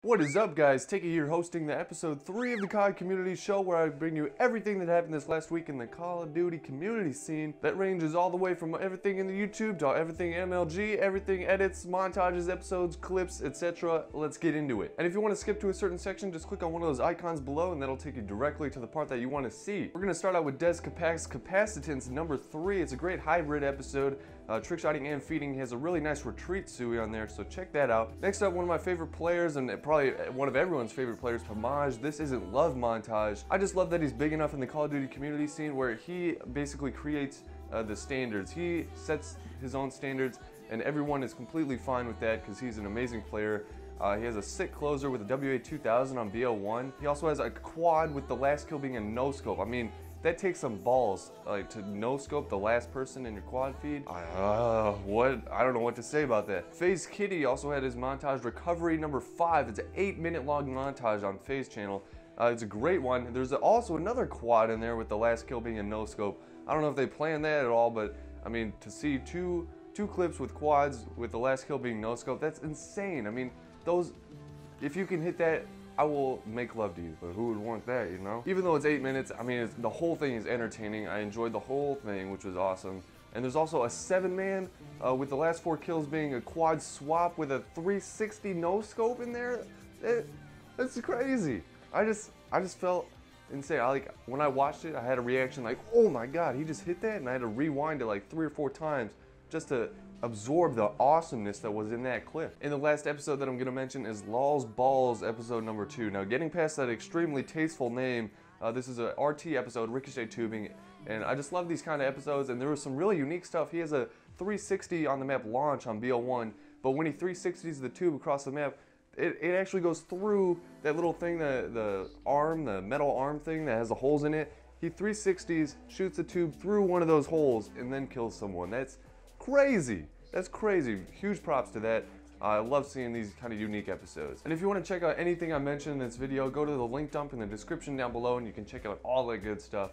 What is up, guys? Takey here, hosting the episode 3 of the CoD community show, where I bring you everything that happened this last week in the Call of Duty community scene. That ranges all the way from everything in the YouTube to everything MLG, everything edits, montages, episodes, clips, etc. Let's get into it. And if you want to skip to a certain section, just click on one of those icons below and that'll take you directly to the part that you want to see. We're going to start out with Des Capacitance number 3. It's a great hybrid episode. Trick shotting and feeding. He has a really nice retreat Sui on there, so check that out. Next up, one of my favorite players, and probably one of everyone's favorite players, Pamaj. This isn't love montage. I just love that he's big enough in the Call of Duty community scene where he basically creates the standards. He sets his own standards, and everyone is completely fine with that because he's an amazing player. He has a sick closer with a WA-2000 on BL1. He also has a quad with the last kill being a no-scope. I mean, that takes some balls, like, to no-scope the last person in your quad feed. I don't know what to say about that. Faze Kitty also had his montage recovery number 5. It's an 8-minute long montage on Faze channel. It's a great one. There's also another quad in there with the last kill being a no-scope. I don't know if they planned that at all, but I mean, to see two clips with quads with the last kill being no-scope, that's insane. I mean, those, if you can hit that, I will make love to you, but who would want that, you know? Even though it's 8 minutes, I mean, the whole thing is entertaining. I enjoyed the whole thing, which was awesome. And there's also a 7-man with the last 4 kills being a quad swap with a 360 no-scope in there. That's crazy. I just felt insane. When I watched it, I had a reaction like, oh my god, he just hit that, and I had to rewind it like 3 or 4 times just to absorb the awesomeness that was in that clip. And the last episode that I'm going to mention is Lol's Balls episode number 2. Now, getting past that extremely tasteful name, this is a RT episode, Ricochet Tubing, and I just love these kind of episodes, and there was some really unique stuff. He has a 360 on the map launch on BL1, but when he 360s the tube across the map, it actually goes through that little thing, the metal arm thing that has the holes in it. He 360s, shoots the tube through one of those holes, and then kills someone. That's crazy. That's crazy. Huge props to that. I love seeing these kind of unique episodes. And if you want to check out anything I mentioned in this video, go to the link dump in the description down below and you can check out all that good stuff.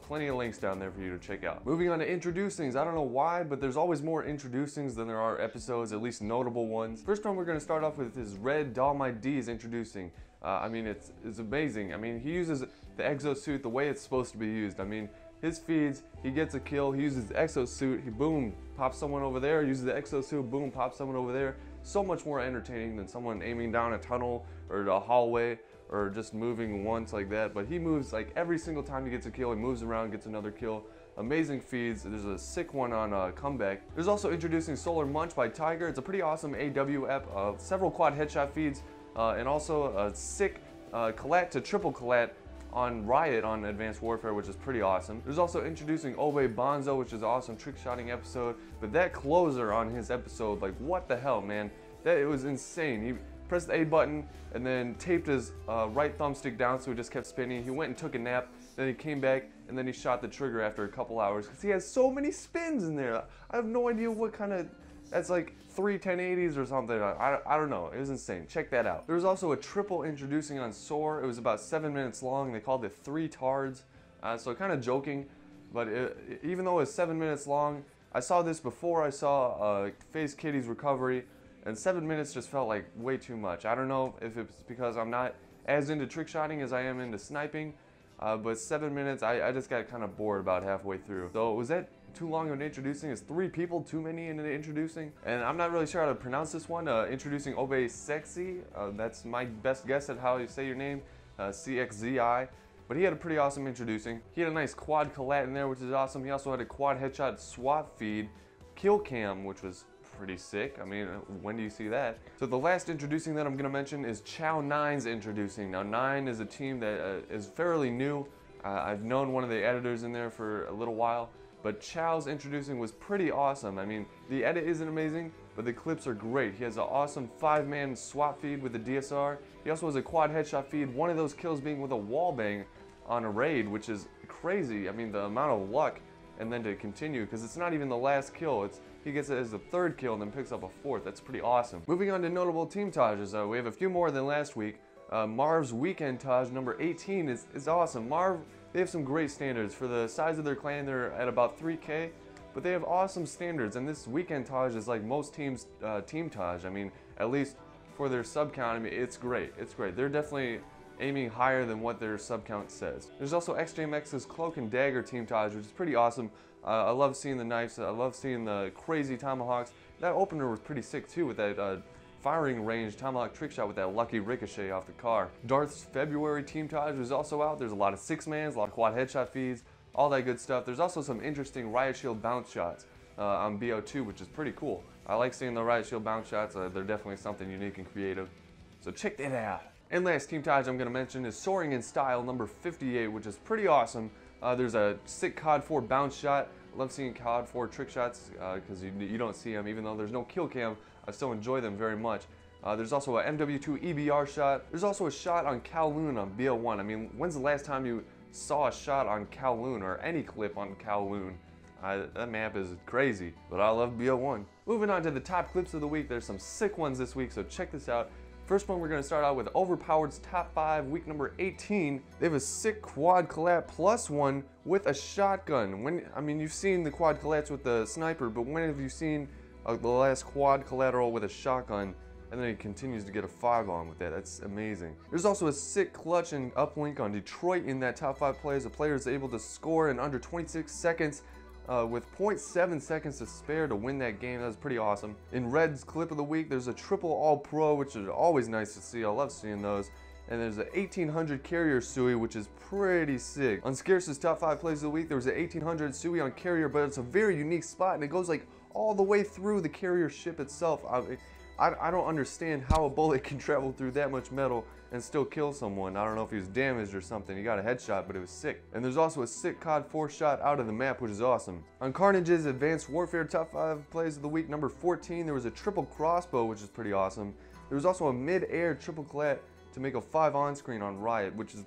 Plenty of links down there for you to check out. Moving on to introducings. I don't know why, but there's always more introducings than there are episodes, at least notable ones. First one we're going to start off with is Red Dolmite D's introducing. I mean, it's amazing. I mean, he uses the exosuit the way it's supposed to be used. I mean, his feeds, he gets a kill, he uses the exosuit, he boom, pops someone over there, uses the exosuit, boom, pops someone over there. So much more entertaining than someone aiming down a tunnel or a hallway or just moving once like that. But he moves like every single time he gets a kill, he moves around, gets another kill. Amazing feeds. There's a sick one on Comeback. There's also introducing Solar Munch by Tiger. It's a pretty awesome AW ep, several quad headshot feeds, and also a sick collat to triple collat on Riot on Advanced Warfare, which is pretty awesome. There's also introducing Obe Bonzo, which is an awesome trick shotting episode. But that closer on his episode, like, what the hell, man? It was insane. He pressed the A button and then taped his right thumbstick down so he just kept spinning. He went and took a nap, then he came back, and then he shot the trigger after a couple hours because he has so many spins in there. I have no idea what kind of, that's like 3 1080s or something. I don't know. It was insane. Check that out. There was also a triple introducing on Soar. It was about 7 minutes long. They called it 3 tards. So kind of joking, but even though it was 7 minutes long, I saw this before I saw Faze Kitty's recovery, and 7 minutes just felt like way too much. I don't know if it's because I'm not as into trick shotting as I am into sniping, but 7 minutes, I just got kind of bored about halfway through. So was that too long of an introducing? Is 3 people too many in an introducing? And I'm not really sure how to pronounce this one. Introducing Obe Sexy. That's my best guess at how you say your name. CXZI. But he had a pretty awesome introducing. He had a nice quad collat in there, which is awesome. He also had a quad headshot swap feed, kill cam, which was pretty sick. I mean, when do you see that? So the last introducing that I'm gonna mention is Chow 9's introducing. Now 9 is a team that is fairly new. I've known one of the editors in there for a little while, but Chow's introducing was pretty awesome. I mean, the edit isn't amazing, but the clips are great. He has an awesome 5-man swap feed with the DSR. He also has a quad headshot feed, one of those kills being with a wall bang on a raid, which is crazy. I mean, the amount of luck, and then to continue, because it's not even the last kill. He gets it as the 3rd kill and then picks up a 4th. That's pretty awesome. Moving on to notable team Tages, we have a few more than last week. Marv's Weekend Taj number 18 is awesome. Marv, they have some great standards. For the size of their clan, they're at about 3K, but they have awesome standards, and this Weekend Taj is like most teams' team Taj. I mean, at least for their sub count, I mean, it's great. It's great. They're definitely aiming higher than what their sub count says. There's also XJMX's Cloak and Dagger team ties, which is pretty awesome. I love seeing the knives. I love seeing the crazy tomahawks. That opener was pretty sick too, with that firing range tomahawk trick shot with that lucky ricochet off the car. Darth's February team ties was also out. There's a lot of 6-mans, a lot of quad headshot feeds, all that good stuff. There's also some interesting Riot Shield bounce shots on BO2, which is pretty cool. I like seeing the Riot Shield bounce shots. They're definitely something unique and creative. So check that out. And last team ties I'm going to mention is Soaring in Style number 58, which is pretty awesome. There's a sick CoD 4 bounce shot. Love seeing CoD 4 trick shots because you don't see them, even though there's no kill cam. I still enjoy them very much. There's also a MW2 EBR shot. There's also a shot on Kowloon on BO1. I mean, when's the last time you saw a shot on Kowloon or any clip on Kowloon? That map is crazy, but I love BO1. Moving on to the top clips of the week, there's some sick ones this week, so check this out. First one, we're going to start out with Overpowered's Top 5, week number 18. They have a sick quad collat plus one with a shotgun. I mean, you've seen the quad collats with the sniper, but when have you seen the last quad collateral with a shotgun, and then he continues to get a 5 on with that? That's amazing. There's also a sick clutch and uplink on Detroit in that top 5 plays. The player is able to score in under 26 seconds with 0.7 seconds to spare to win that game. That was pretty awesome. In Red's clip of the week, there's a triple all-pro, which is always nice to see. I love seeing those. And there's an 1800 carrier Sui, which is pretty sick. On Scarce's top 5 plays of the week, there was an 1800 Sui on carrier, but it's a very unique spot, and it goes like all the way through the carrier ship itself. I don't understand how a bullet can travel through that much metal and still kill someone. I don't know if he was damaged or something. He got a headshot, but it was sick. And there's also a sick CoD 4 shot out of the map, which is awesome. On Carnage's Advanced Warfare top 5 plays of the week, number 14, there was a triple crossbow, which is pretty awesome. There was also a mid-air triple collat to make a 5 on-screen on Riot, which is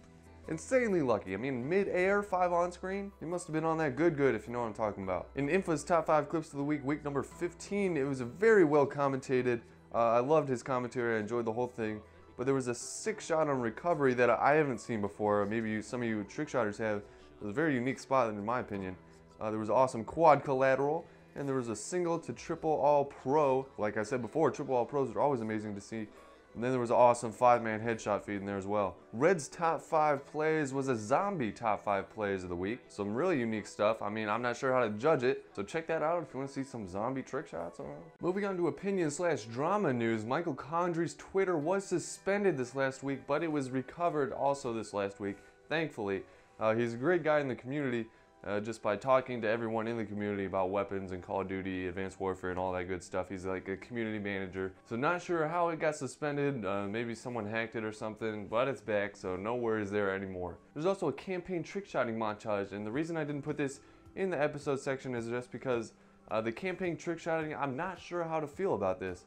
insanely lucky. I mean, mid-air 5 on-screen? You must have been on that good if you know what I'm talking about. In Infa's top 5 clips of the week, week number 15, it was a very well commentated. I loved his commentary. I enjoyed the whole thing. But there was a sick shot on recovery that I haven't seen before. Maybe some of you trick shotters have. It was a very unique spot in my opinion. There was awesome quad collateral, and there was a single to triple all pro. Like I said before, triple all pros are always amazing to see. And then there was an awesome 5-man headshot feed in there as well. Red's top 5 plays was a zombie top 5 plays of the week. Some really unique stuff. I mean, I'm not sure how to judge it, so check that out if you want to see some zombie trick shots. Moving on to opinion/drama news, Michael Condrey's Twitter was suspended this last week, but it was recovered also this last week, thankfully. He's a great guy in the community. Just by talking to everyone in the community about weapons and Call of Duty, Advanced Warfare, and all that good stuff. He's like a community manager. So not sure how it got suspended. Maybe someone hacked it or something, but it's back, so no worries there anymore. There's also a campaign trick shotting montage, and the reason I didn't put this in the episode section is just because the campaign trick shotting, I'm not sure how to feel about this.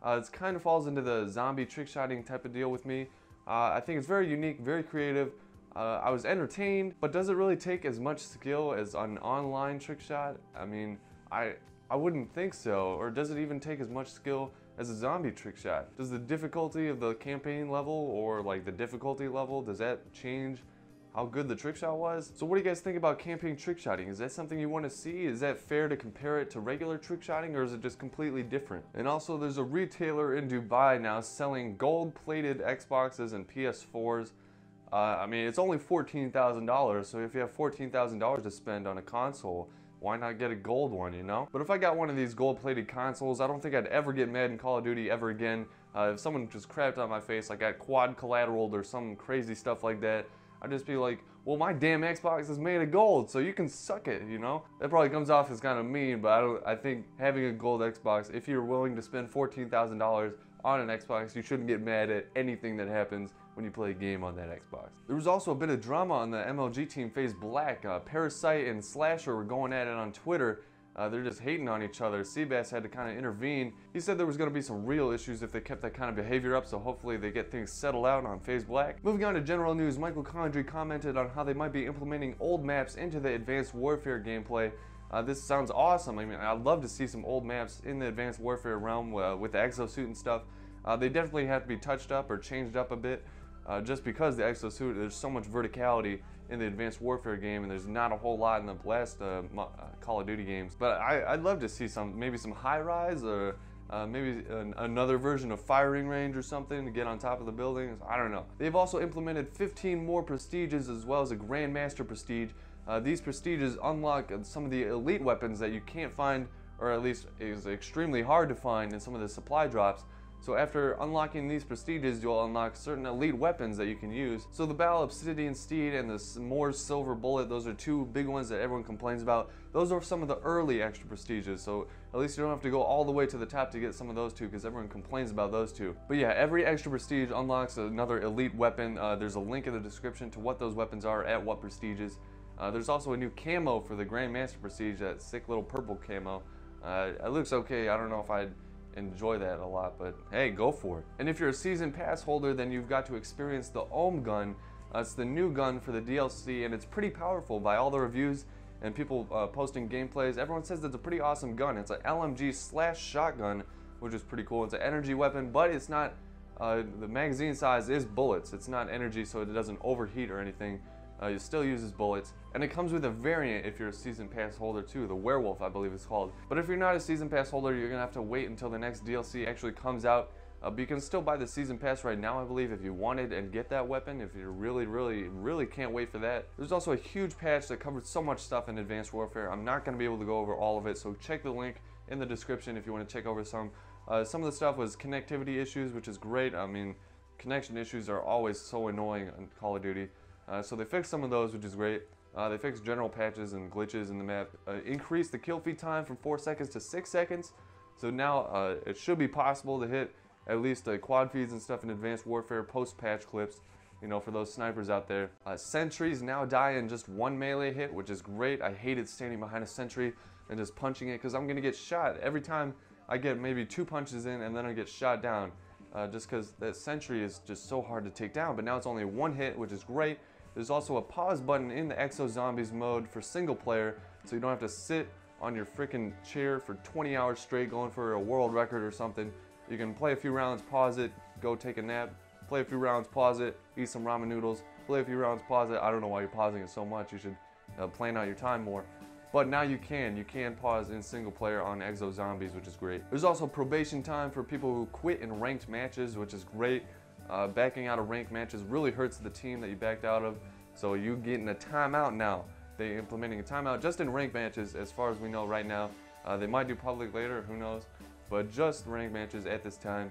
It kind of falls into the zombie trick shotting type of deal with me. I think it's very unique, very creative. I was entertained, but does it really take as much skill as an online trick shot? I mean, I wouldn't think so. Or does it even take as much skill as a zombie trick shot? Does the difficulty of the campaign level or like the difficulty level, does that change how good the trick shot was? So what do you guys think about campaign trick shotting? Is that something you want to see? Is that fair to compare it to regular trick shotting, or is it just completely different? And also there's a retailer in Dubai now selling gold-plated Xboxes and PS4s. I mean, it's only $14,000, so if you have $14,000 to spend on a console, why not get a gold one, you know? But if I got one of these gold-plated consoles, I don't think I'd ever get mad in Call of Duty ever again. If someone just crapped on my face, like I got quad collateraled or some crazy stuff like that, I'd just be like, well, my damn Xbox is made of gold, so you can suck it, you know? That probably comes off as kind of mean, but I think having a gold Xbox, if you're willing to spend $14,000 on an Xbox, you shouldn't get mad at anything that happens when you play a game on that Xbox. There was also a bit of drama on the MLG team Faze Black. Parasite and Slasher were going at it on Twitter. They're just hating on each other. Seabass had to kind of intervene. He said there was going to be some real issues if they kept that kind of behavior up, so hopefully they get things settled out on Faze Black. Moving on to general news, Michael Condrey commented on how they might be implementing old maps into the Advanced Warfare gameplay. This sounds awesome. I mean, I'd love to see some old maps in the Advanced Warfare realm with the exosuit and stuff. They definitely have to be touched up or changed up a bit. Just because the exosuit, there's so much verticality in the Advanced Warfare game, and there's not a whole lot in the last Call of Duty games. But I'd love to see maybe some high-rise or maybe another version of firing range or something to get on top of the buildings. I don't know. They've also implemented 15 more prestiges as well as a Grandmaster prestige. These prestiges unlock some of the elite weapons that you can't find, or at least is extremely hard to find in some of the supply drops. So after unlocking these prestiges, you'll unlock certain elite weapons that you can use. So the Battle Obsidian Steed and the Moore's Silver Bullet, those are two big ones that everyone complains about. Those are some of the early extra prestiges, so at least you don't have to go all the way to the top to get some of those two, because everyone complains about those two. But yeah, every extra prestige unlocks another elite weapon. There's a link in the description to what those weapons are at what prestiges. There's also a new camo for the Grandmaster prestige, that sick little purple camo. It looks okay. I don't know if I'd enjoy that a lot, but hey, go for it. And if you're a season pass holder, then you've got to experience the MOAB gun. It's the new gun for the DLC, and it's pretty powerful by all the reviews and people posting gameplays. Everyone says it's a pretty awesome gun. It's an LMG/shotgun, which is pretty cool. It's an energy weapon, but it's not, the magazine size is bullets. It's not energy, so it doesn't overheat or anything. It still uses bullets, and it comes with a variant if you're a season pass holder too, the Werewolf I believe it's called. But if you're not a season pass holder, you're gonna have to wait until the next DLC actually comes out. But you can still buy the season pass right now, I believe, if you wanted and get that weapon, if you really can't wait for that. There's also a huge patch that covers so much stuff in Advanced Warfare. I'm not gonna be able to go over all of it, so check the link in the description if you want to check over some. Some of the stuff was connectivity issues, which is great. I mean, connection issues are always so annoying on Call of Duty. So they fixed some of those, which is great. They fixed general patches and glitches in the map. Increased the kill feed time from 4 seconds to 6 seconds. So now it should be possible to hit at least quad feeds and stuff in Advanced Warfare post-patch clips, you know, for those snipers out there. Sentries now die in just one melee hit, which is great. I hated standing behind a sentry and just punching it, because I'm going to get shot every time I get maybe 2 punches in, and then I get shot down. Just because that sentry is just so hard to take down. But now it's only 1 hit, which is great. There's also a pause button in the Exo Zombies mode for single player, so you don't have to sit on your freaking chair for 20 hours straight going for a world record or something. You can play a few rounds, pause it, go take a nap, play a few rounds, pause it, eat some ramen noodles, play a few rounds, pause it. I don't know why you're pausing it so much. You should plan out your time more. But now you can pause in single player on Exo Zombies, which is great. There's also probation time for people who quit in ranked matches, which is great. Backing out of ranked matches really hurts the team that you backed out of, so you getting a timeout now. They're implementing a timeout just in ranked matches, as far as we know right now. They might do public later, who knows, but just ranked matches at this time.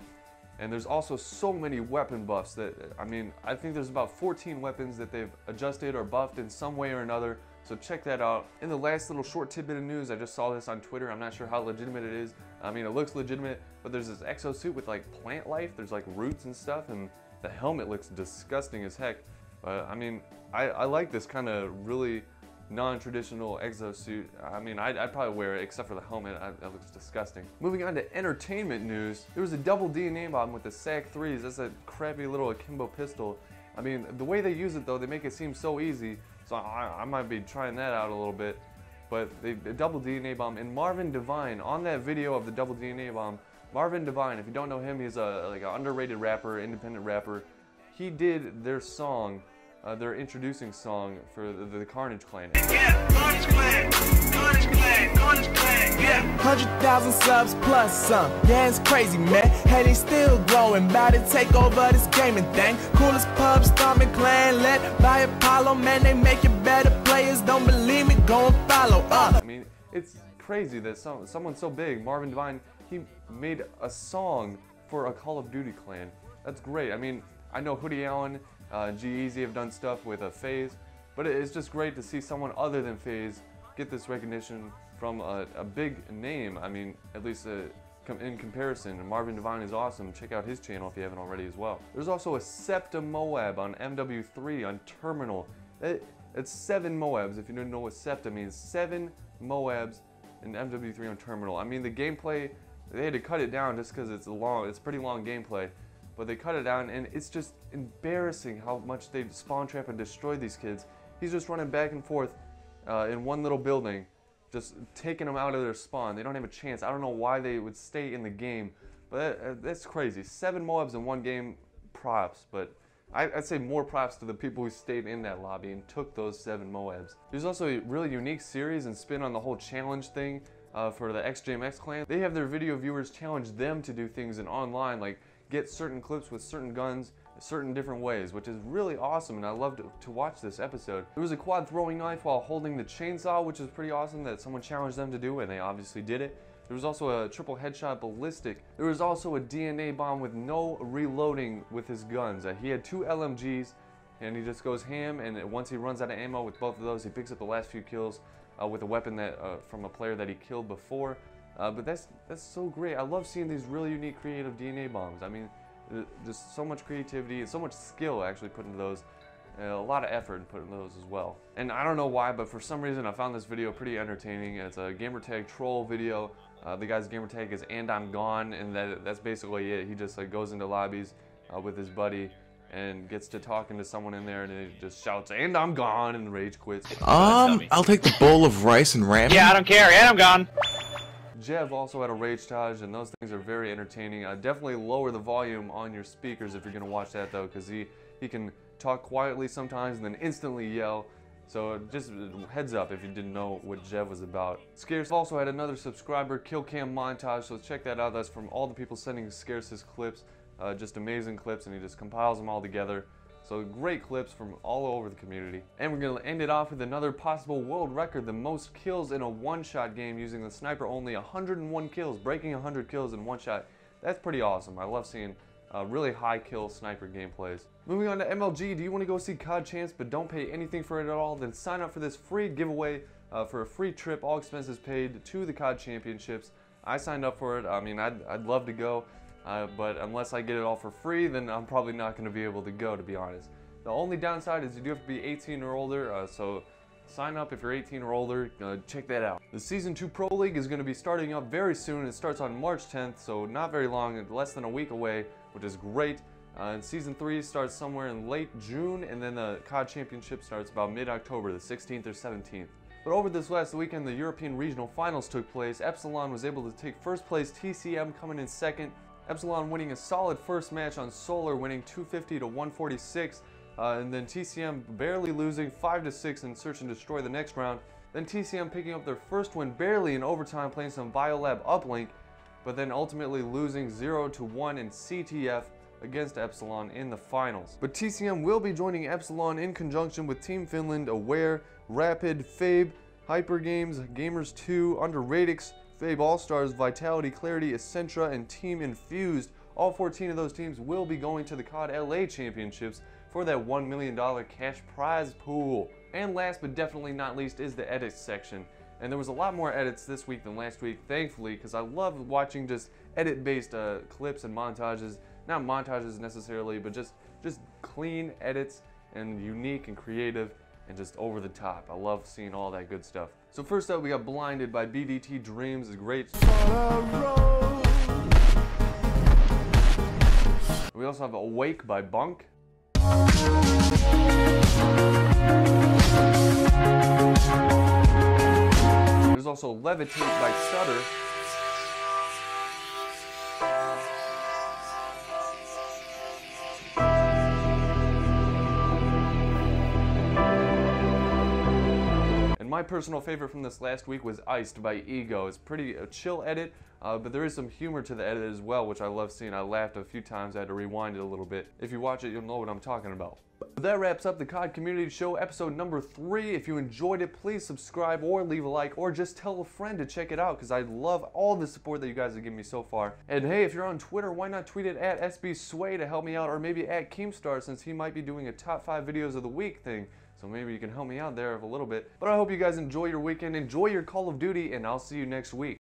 And there's also so many weapon buffs that, I mean, I think there's about 14 weapons that they've adjusted or buffed in some way or another, so check that out. In the last little short tidbit of news, I just saw this on Twitter. I'm not sure how legitimate it is. I mean, it looks legitimate, but there's this exosuit with like plant life. There's like roots and stuff, and the helmet looks disgusting as heck. I mean, I like this kind of really non-traditional exosuit. I mean, I'd probably wear it, except for the helmet. That looks disgusting. Moving on to entertainment news, there was a double DNA bomb with the SAC-3s. That's a crappy little akimbo pistol. I mean, the way they use it though, they make it seem so easy. So I might be trying that out a little bit. But the double DNA bomb, and Marvin Devine, on that video of the double DNA bomb, Marvin Devine, if you don't know him, he's like an underrated rapper, independent rapper. He did their song, their introducing song for the Carnage Clan. Yeah, Carnage Clan, Carnage Clan, Carnage Clan, yeah. 100,000 subs plus some, yeah, it's crazy, man. Hey, they still growing, about to take over this gaming thing. Coolest pub, stomping clan, led by Apollo, man, they make it better. Players don't believe me, go and follow up. I mean, it's crazy that someone so big, Marvin Devine, he made a song for a Call of Duty clan. That's great. I mean, I know Hoodie Allen, G-Eazy have done stuff with Faze, but it's just great to see someone other than Faze get this recognition from a big name. I mean, at least in comparison. And Marvin Devine is awesome. Check out his channel if you haven't already as well. There's also a SEPTA MOAB on MW3 on Terminal. It's 7 MOABs, if you don't know what SEPTA means. 7 MOABs in MW3 on Terminal. I mean, the gameplay, they had to cut it down just because it's pretty long gameplay. But they cut it down, and it's just embarrassing how much they spawn trap and destroy these kids. He's just running back and forth in one little building, just taking them out of their spawn. They don't have a chance. I don't know why they would stay in the game, but that's crazy. 7 MOABs in one game, props, but I'd say more props to the people who stayed in that lobby and took those 7 MOABs. There's also a really unique series and spin on the whole challenge thing. for the XJMX clan. They have their video viewers challenge them to do things in online, like get certain clips with certain guns certain different ways, which is really awesome, and I love to watch this episode. There was a quad throwing knife while holding the chainsaw, which is pretty awesome that someone challenged them to do, and they obviously did it. There was also a triple headshot ballistic. There was also a DNA bomb with no reloading with his guns. He had 2 LMGs, and he just goes ham, and once he runs out of ammo with both of those, he picks up the last few kills with a weapon that from a player that he killed before. But that's so great. I love seeing these really unique creative DNA bombs. I mean, just so much creativity and so much skill actually put into those. A lot of effort put into those as well. And I don't know why, but for some reason I found this video pretty entertaining. It's a gamertag troll video. The guy's gamertag is "and I'm gone," and that's basically it. He just like goes into lobbies with his buddy and gets to talking to someone in there, and he just shouts "and I'm gone" and rage quits. I'll take the bowl of rice and ramen. Yeah, I don't care, and I'm gone. Jev also had a rage taj, and those things are very entertaining. Definitely lower the volume on your speakers if you're gonna watch that though, because he can talk quietly sometimes and then instantly yell. So just heads up if you didn't know what Jev was about. Scarce also had another subscriber kill cam montage, so check that out. That's from all the people sending Scarce his clips, just amazing clips, and he just compiles them all together. So great clips from all over the community. And we're gonna end it off with another possible world record, the most kills in a one-shot game using the sniper only. 101 kills, breaking 100 kills in one shot. That's pretty awesome. I love seeing really high kill sniper gameplays. Moving on to MLG, do you want to go see CoD Champs but don't pay anything for it at all? Then sign up for this free giveaway for a free trip, all expenses paid, to the CoD Championships. I signed up for it. I mean, I'd love to go, but unless I get it all for free, then I'm probably not going to be able to go, to be honest. The only downside is you do have to be 18 or older, so sign up if you're 18 or older. Check that out. The Season 2 Pro League is going to be starting up very soon. It starts on March 10th, so not very long, less than a week away, which is great. And Season 3 starts somewhere in late June, and then the CoD Championship starts about mid-October, the 16th or 17th. But over this last weekend, the European Regional Finals took place. Epsilon was able to take first place, TCM coming in second. Epsilon winning a solid first match on Solar, winning 250 to 146. And then TCM barely losing 5-6 in Search and Destroy the next round. Then TCM picking up their first win barely in overtime, playing some Biolab uplink, but then ultimately losing 0-1 in CTF against Epsilon in the finals. But TCM will be joining Epsilon in conjunction with Team Finland, Aware, Rapid, Fabe, Hyper Games, Gamers 2, Under Radix, Fabe All-Stars, Vitality, Clarity, Essentra, and Team Infused. All 14 of those teams will be going to the CoD LA Championships for that $1 million cash prize pool. And last but definitely not least is the edits section. And there was a lot more edits this week than last week, thankfully, because I love watching just edit-based clips and montages. Not montages necessarily, but just clean edits and unique and creative and just over the top. I love seeing all that good stuff. So first up, we got Blinded by BDT Dreams. It's great. We also have Awake by Bunk. There's also Levitate by Sutter. And my personal favorite from this last week was Iced by Ego. It's pretty a chill edit, but there is some humor to the edit as well, which I love seeing. I laughed a few times. I had to rewind it a little bit. If you watch it, you'll know what I'm talking about. But that wraps up the CoD Community Show episode number 3. If you enjoyed it, please subscribe or leave a like or just tell a friend to check it out, because I love all the support that you guys have given me so far. And hey, if you're on Twitter, why not tweet it at SBSway to help me out, or maybe at Keemstar, since he might be doing a top 5 videos of the week thing. So maybe you can help me out there a little bit. But I hope you guys enjoy your weekend, enjoy your Call of Duty, and I'll see you next week.